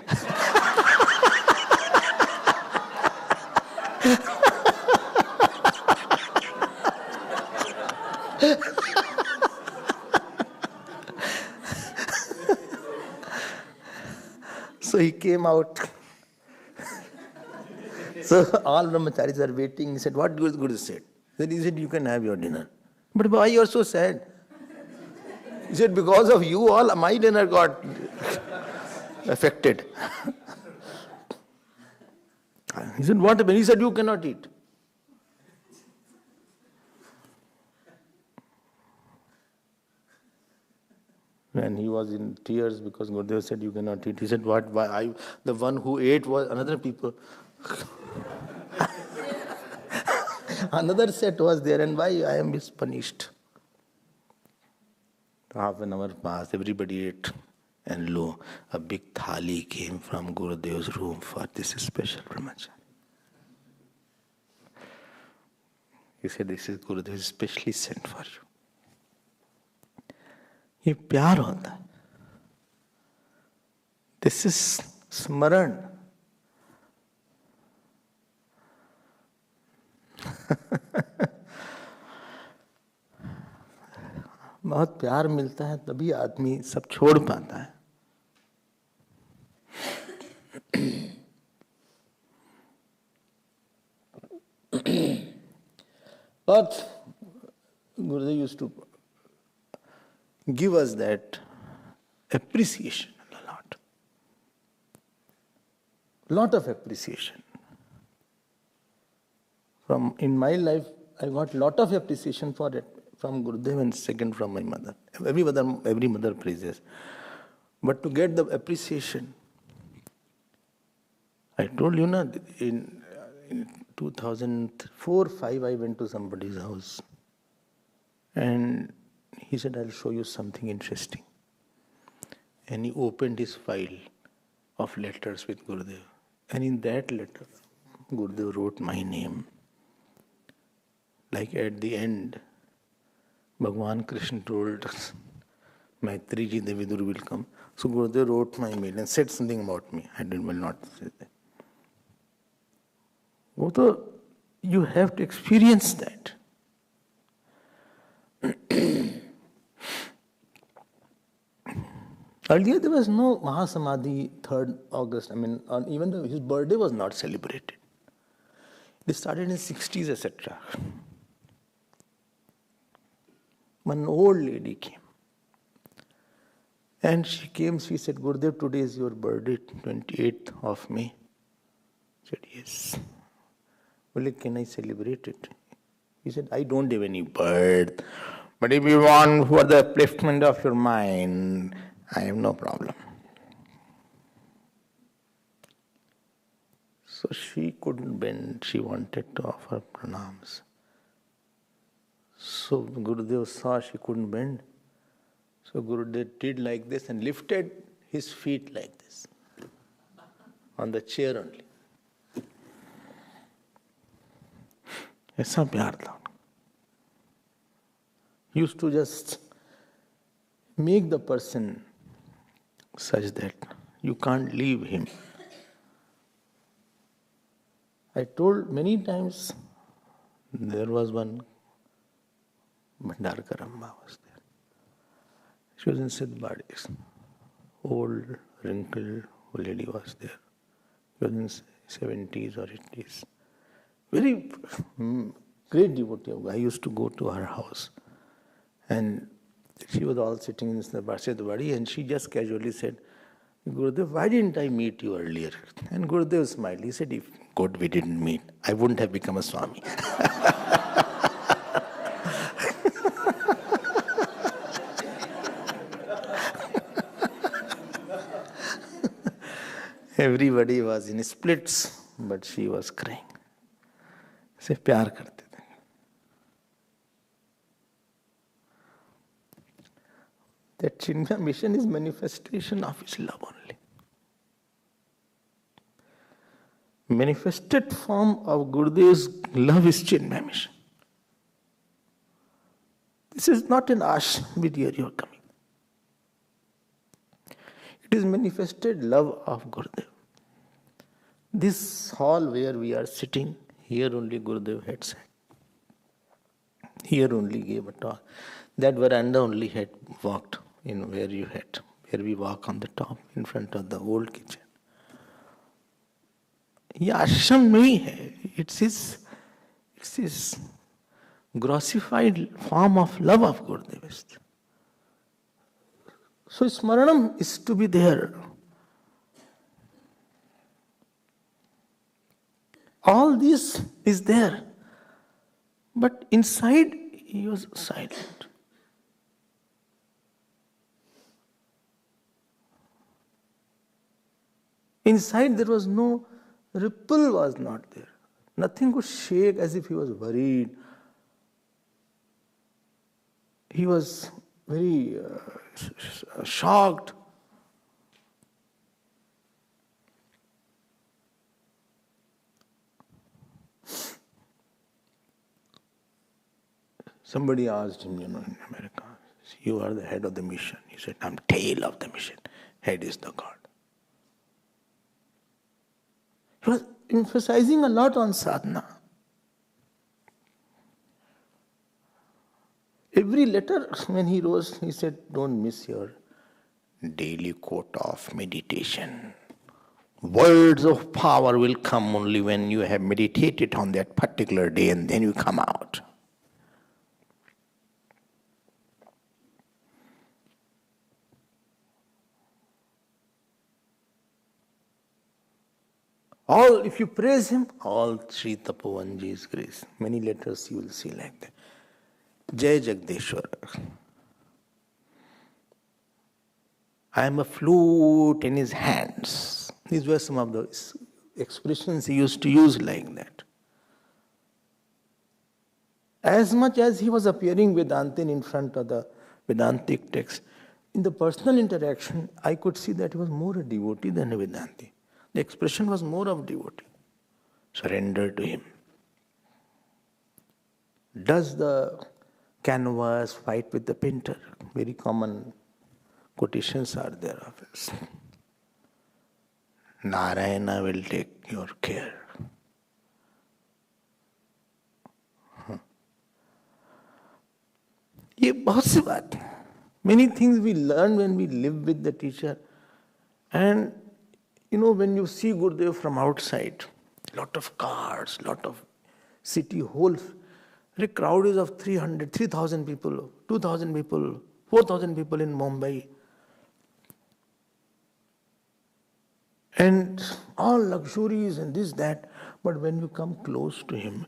So he came out. So all brahmacharis are waiting. He said, what Guru said? Then he said, you can have your dinner. But why you are so sad? He said, because of you all, my dinner got affected. He said, what happened? He said, you cannot eat. And he was in tears because Gurudev said, you cannot eat. He said, what? Why? The one who ate was another people. Another set was there, and why I am punished? Half an hour passed, everybody ate, and lo, a big thali came from Gurudev's room for this special brahmachari. He said, this is Gurudev specially sent for you. ये प्यार होता है. This is स्मरण. बहुत प्यार मिलता है तभी आदमी सब छोड़ पाता है. But Gurudev used to give us that appreciation a lot. Lot of appreciation. In my life, I got lot of appreciation for it from Gurudev and second from my mother. Every mother praises. But to get the appreciation, I told you, in 2004-05, I went to somebody's house. And he said, I'll show you something interesting. And he opened his file of letters with Gurudev. And in that letter, Gurudev wrote my name. Like at the end, Bhagwan Krishna told us, Maitri ji Devidur will come. So Gurudev wrote my mail and said something about me. I will not say that. So you have to experience that. Earlier there was no Mahasamadhi 3rd August. Even though his birthday was not celebrated. It started in the 60s, etc. One old lady came. And she came, she said, Gurudev, today is your birthday, 28th of May. I said, yes. Well, can I celebrate it? He said, I don't have any birth. But if you want for the upliftment of your mind, I have no problem. So she couldn't bend. She wanted to offer pranams. So Gurudev saw she couldn't bend. So Gurudev did like this and lifted his feet like this. On the chair only. ऐसा प्यार था. Used to just make the person such that you can't leave him. I told many times, there was one Bhandarkar Amma was there. She was in Siddhbadi. Old, wrinkled lady was there. She was in 70s or 80s. Very great devotee of God. I used to go to her house. And she was all sitting in the Siddhbadi and she just casually said, Gurudev, why didn't I meet you earlier? And Gurudev smiled. He said, if God we didn't meet, I wouldn't have become a Swami. Everybody was in splits, but she was crying. से प्यार करते थे. That Chinmaya mission is manifestation of his love only. Manifested form of Gurudev's love is Chinmaya mission. This is not an ashram with where you are coming. It is manifested love of Gurudev. This hall where we are sitting, here only Gurudev had sat. Here only gave a talk. That veranda only had walked in where we walk on the top in front of the old kitchen. ये आश्रम नहीं है. It's his grossified form of love of Gurudev. So Smaranam is to be there. All this is there. But inside, he was silent. Inside there was no ripple, was not there. Nothing could shake as if he was worried. He was very shocked. Somebody asked him, in America, you are the head of the mission. He said, I'm tail of the mission. Head is the God. He was emphasizing a lot on sadhana. Every letter when he rose, he said, don't miss your daily quote of meditation. Words of power will come only when you have meditated on that particular day and then you come out. All, if you praise him, all Sri Tapovanji's grace. Many letters you will see like that. Jai Jagdeshwara. I am a flute in his hands. These were some of the expressions he used to use like that. As much as he was appearing Vedantin in front of the Vedantic text, in the personal interaction, I could see that he was more a devotee than a Vedanti. The expression was more of devotee. Surrender to him. Does the canvas fight with the painter? Very common quotations are there of this. Narayana will take your care. ये बहुत सी बात है. Many things we learn when we live with the teacher. And when you see Gurudev from outside, lot of cars, lot of city, whole the crowd is of 300, 3,000 people, 2,000 people, 4,000 people in Mumbai. And all luxuries and this, that. But when you come close to him,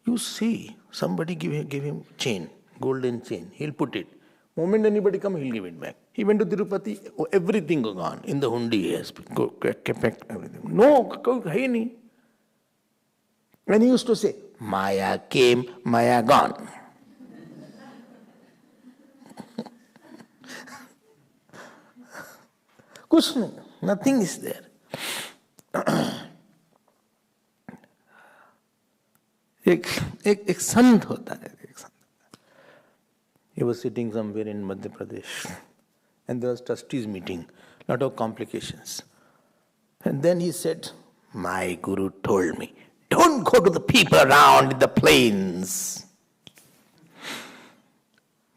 you see somebody give him chain, golden chain. He'll put it. Moment anybody come, he'll give it back. He went to Tirupati, everything gone. In the hundi, he has kept everything. No, hai nahi. And he used to say, Maya came, Maya gone. Kuch nahi, nothing is there. एक संत होता है. He was sitting somewhere in Madhya Pradesh and there was trustees meeting, lot of complications. And then he said, my Guru told me, don't go to the people around in the plains.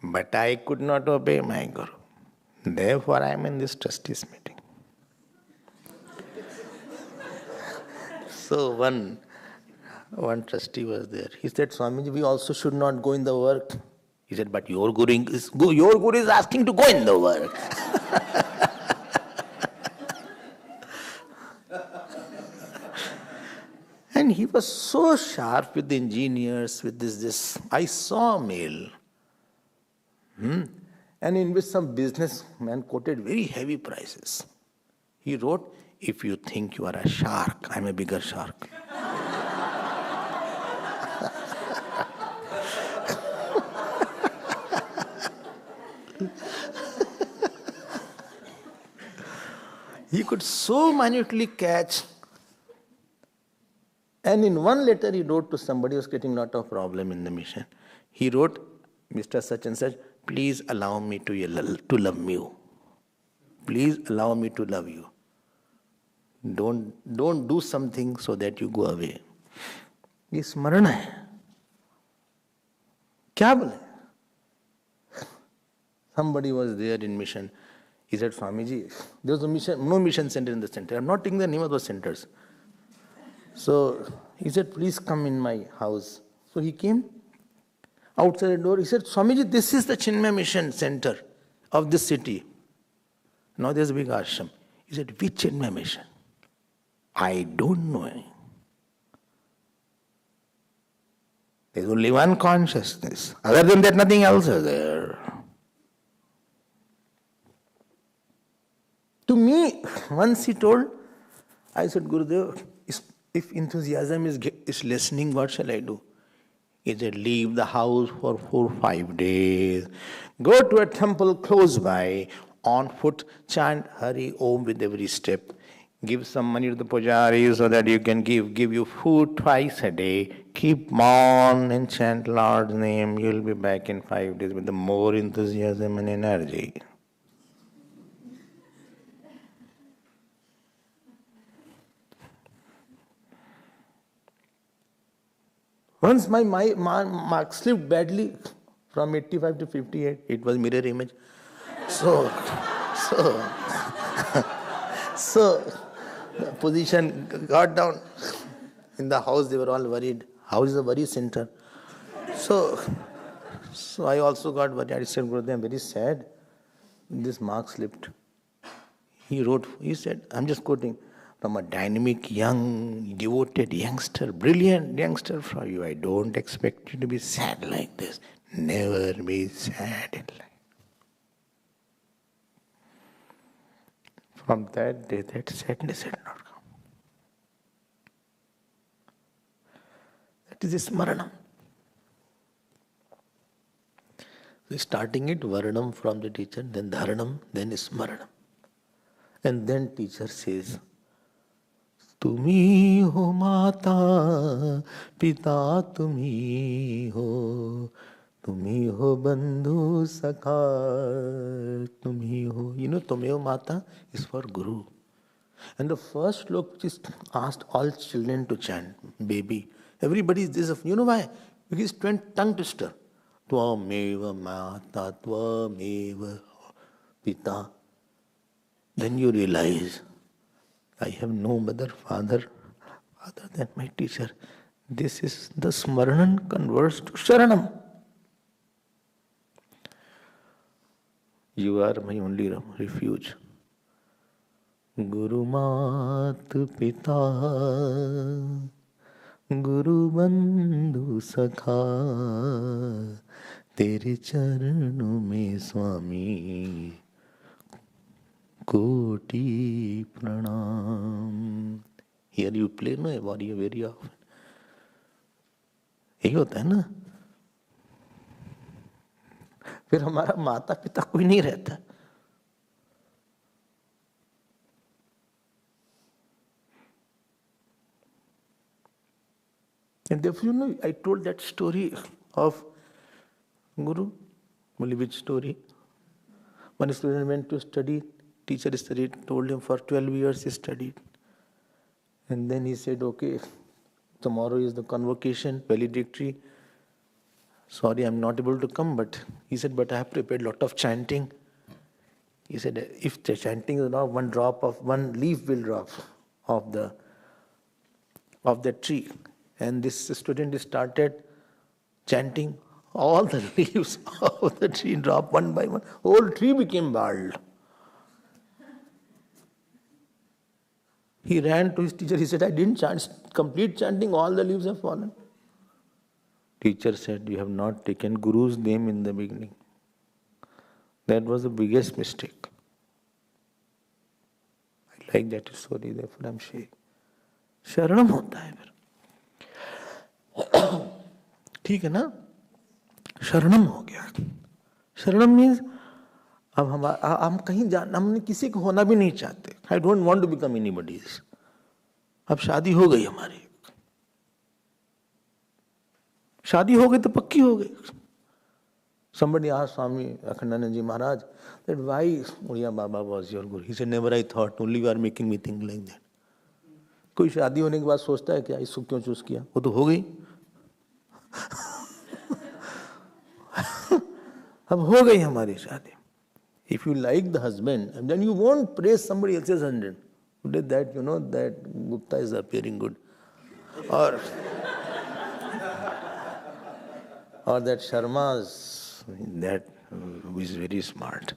But I could not obey my Guru. Therefore I am in this trustees meeting. So one trustee was there. He said, Swamiji, we also should not go in the work. He said, but your Guru is asking to go in the work. And he was so sharp with the engineers, with this. I saw a mail. And in which some businessman quoted very heavy prices. He wrote, if you think you are a shark, I'm a bigger shark. He could so minutely catch. And in one letter he wrote to somebody who was getting a lot of problem in the mission. He wrote, Mr. Such and Such, please allow me to love you. Please allow me to love you. Don't do something so that you go away. ये स्मरण है. क्या बोले? Somebody was there in mission. He said, Swamiji, there was no mission center in the center. I'm not taking the name of those centers. So he said, please come in my house. So he came outside the door. He said, Swamiji, this is the Chinmaya mission center of this city. Now there's a big ashram. He said, which Chinmaya mission? I don't know. There's only one consciousness. Other than that, nothing else is there. To me, once he told, I said, Gurudev, if enthusiasm is lessening, what shall I do? He said, leave the house for 4-5 days. Go to a temple close by. On foot, chant Hari Om with every step. Give some money to the pujari so that you can give you food twice a day. Keep on and chant Lord's name. You'll be back in 5 days with the more enthusiasm and energy. Once my mark slipped badly from 85 to 58. It was mirror image. So the position got down. In the house they were all worried. House is a worry center. So I also got worried. I said, Gurudev, I'm very sad. This mark slipped. He said, I'm just quoting, from a dynamic, young, devoted youngster, brilliant youngster from you, I don't expect you to be sad like this. Never be sad in life. From that day, that sadness had not come. That is Smaranam. So starting it, Varanam from the teacher, then Dharanam, then Smaranam. And then teacher says, Tumi ho mata, pita tumi ho, tumi ho bandhu sakha, tumi ho. You know, tumi ho mata is for Guru. And the first slok which is asked all children to chant, baby. Everybody is this. You know why? Because it's tongue twister. Tvameva mata, tvameva pita. Then you realize, I have no mother, father other than my teacher. This is the Smaranam converts to Sharanam. You are my only refuge. Guru Mat Pita, Guru Bandhu Sakha, Tere Charano mein Swami, Koti Pranam. Here you play no warrior very often. यही होता है ना. फिर हमारा माता पिता कोई नहीं रहता. And therefore, you know, I told that story of Guru. Only which story? One student went to study. Teacher studied, told him for 12 years he studied. And then he said, okay, tomorrow is the convocation, valedictory. Sorry, I'm not able to come, but he said, but I have prepared a lot of chanting. He said, if the chanting is not, one leaf will drop of the tree. And this student started chanting. All the leaves of the tree dropped one by one. Whole tree became bald. He ran to his teacher. He said, I didn't chant, complete chanting, all the leaves have fallen. Teacher said, you have not taken Guru's name in the beginning. That was the biggest mistake. I like that story, therefore I'm sharing. Sharanam hota hai फिर. ठीक है ना? शरणम हो गया. शरणम means अब हम कहीं जाना, हमने किसी को होना भी नहीं चाहते. I don't want to become anybody's. अब शादी हो गई हमारी. शादी हो गई तो पक्की हो गई. Somebody asked Swami Abhedananda Ji Maharaj that why Uriya Baba was your Guru. He said, never I thought, only you are making me think like that. कोई शादी होने के बाद सोचता है क्या इसको क्यों चूज किया? वो तो हो गई. अब हो गई हमारी शादी. If you like the husband, then you won't praise somebody else's husband. Today that, you know, that Gupta is appearing good. Or that Sharma's, that is very smart.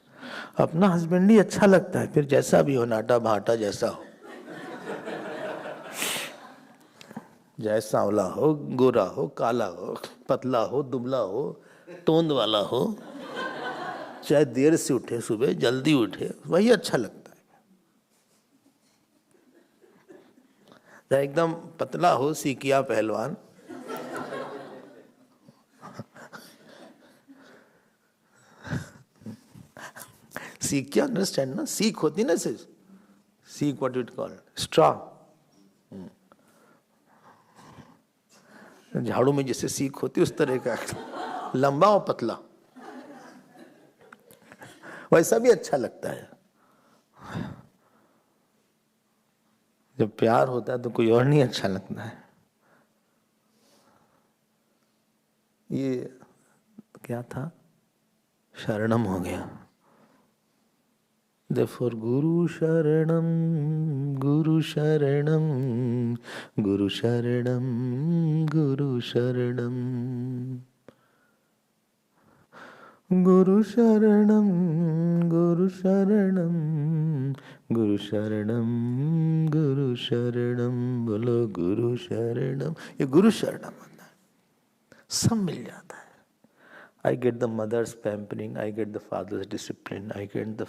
अपना हस्बैंड ही अच्छा लगता है, फिर जैसा भी हो, नाटा भाटा जैसा हो, चाहे सांवला हो, गोरा हो, काला हो, पतला हो, दुबला हो, तोंद वाला हो, चाहे देर से उठे, सुबह जल्दी उठे, वही अच्छा लगता है। चाहे एकदम पतला हो, सीकिया पहलवान, सीकिया अंडरस्टैंड ना, सीख होती ना, सिर्फ सीख, व्हाट इट कॉल्ड, स्ट्रॉ, झाड़ू में जैसे सीख होती उस तरह का, लंबा और पतला, वैसा भी अच्छा लगता है। जब प्यार होता है तो कोई और नहीं अच्छा लगता है। ये क्या था, शरणम हो गया। Therefore, Guru Sharanam, Guru Sharanam, Guru Sharanam, Guru Sharanam. Guru Sharanam, Guru Sharanam, Guru Sharanam, Guru Sharanam, बोलो Guru Sharanam, ये Guru Sharanam होता है, सब मिल जाता है। I get the mother's pampering, I get the father's discipline, I get the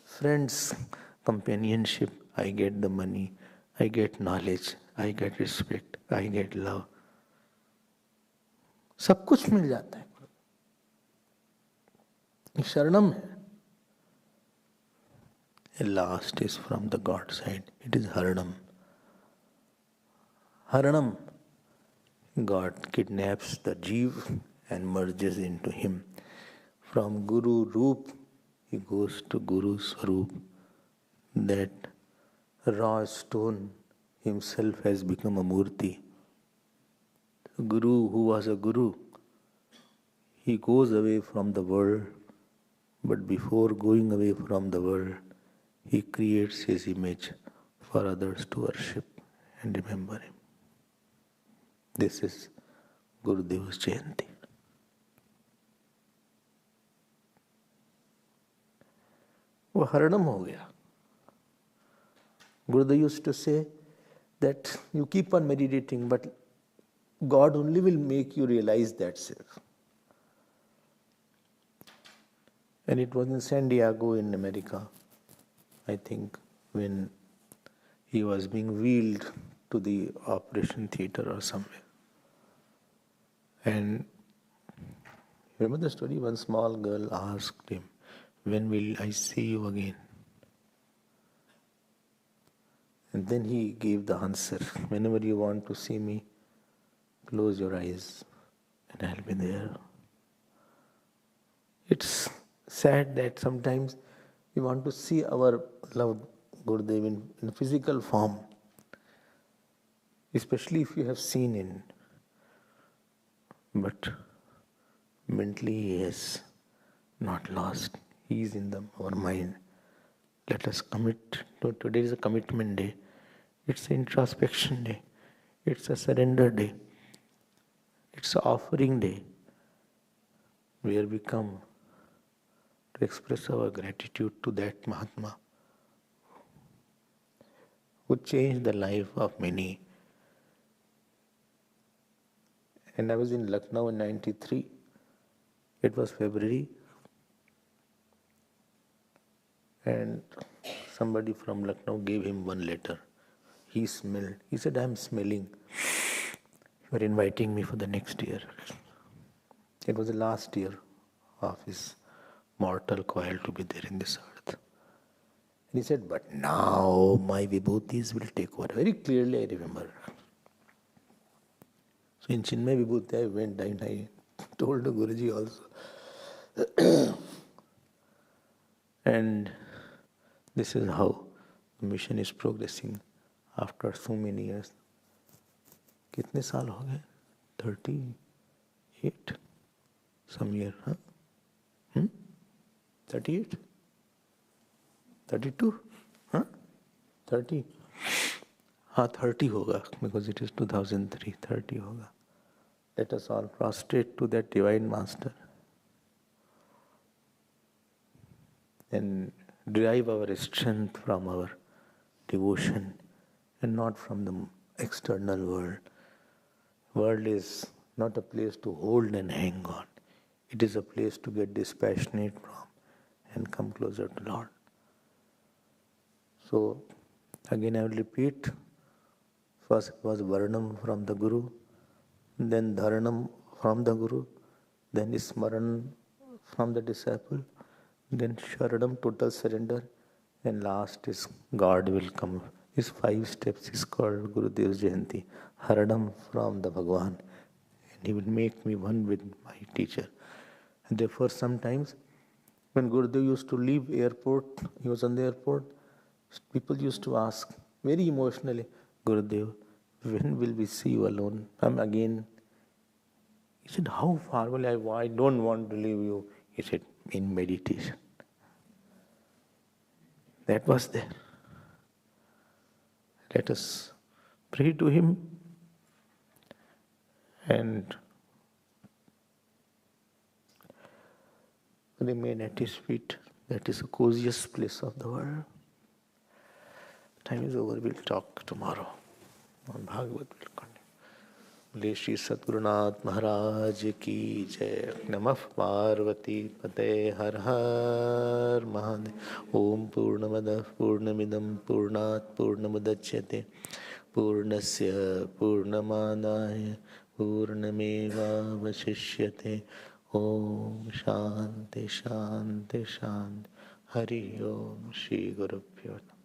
friend's companionship, I get the money, I get knowledge, I get respect, I get love. सब कुछ मिल जाता है। शरणम है। Last is from the God side. It is Haranam. Haranam. God kidnaps the Jeev and merges into him. From Guru Roop, he goes to Guru Swaroop. That raw stone himself has become a murti. Guru, who was a Guru, he goes away from the world, but before going away from the world, he creates his image for others to worship and remember him. This is Gurudev's Jayanti. वो हरणम हो गया। Gurudev used to say that you keep on meditating, but God only will make you realize that self. And it was in San Diego in America, I think, when he was being wheeled to the operation theater or somewhere. And remember the story? One small girl asked him, "When will I see you again?" And then he gave the answer, "Whenever you want to see me, close your eyes and I'll be there." It's sad that sometimes we want to see our loved Gurudev in physical form, especially if you have seen him. But mentally he is not lost. He is in our mind. Let us commit. Today is a commitment day. It's an introspection day. It's a surrender day. It's an offering day where we come to express our gratitude to that Mahatma who changed the life of many. And I was in Lucknow in 93. It was February. And somebody from Lucknow gave him one letter. He smelled. He said, "I am smelling. You are inviting me for the next year." It was the last year of his mortal coil to be there in this earth. And he said, "But now my vibhutis will take over." Very clearly I remember. So in Chinmaya Vibhuti I went and I told the Guruji also. And this is how the mission is progressing after so many years. कितने साल हो गए? 38? Some year, huh? 38? 32? Huh? 30? हाँ 30 होगा, because it is 2003, 30 होगा. Let us all prostrate to that Divine Master. and derive our strength from our devotion and not from the external world. World is not a place to hold and hang on. It is a place to get dispassionate from and come closer to Lord. So again I will repeat, first it was Varnam from the Guru, then Dharanam from the Guru, then Smaran from the disciple, then Sharanam, total surrender, and last is God will come. These 5 steps is called Gurudev's Jayanti. Haranam from the Bhagavan, and he will make me one with my teacher. And therefore sometimes when Gurudev used to leave airport, he was on the airport, people used to ask very emotionally, Gurudev, when will we see you alone? Again. He said, how far will I don't want to leave you. He said, in meditation. That was there. Let us pray to him and remain at his feet. That is the coziest place of the world. Time is over. We'll talk tomorrow. On Bhagavad will continue. बोले श्री सद्गुरुनाथ महाराज की जय. नमः पार्वती पते हर हर महादेव. ओम पूर्णमदः पूर्णमिदं पूर्णात् पूर्णमुदच्यते पूर्णस्य पूर्णमादाय पूर्णमेवावशिष्यते. ओम शांति शांति शांति. हरि ओम श्री गुरुभ्यो नमः.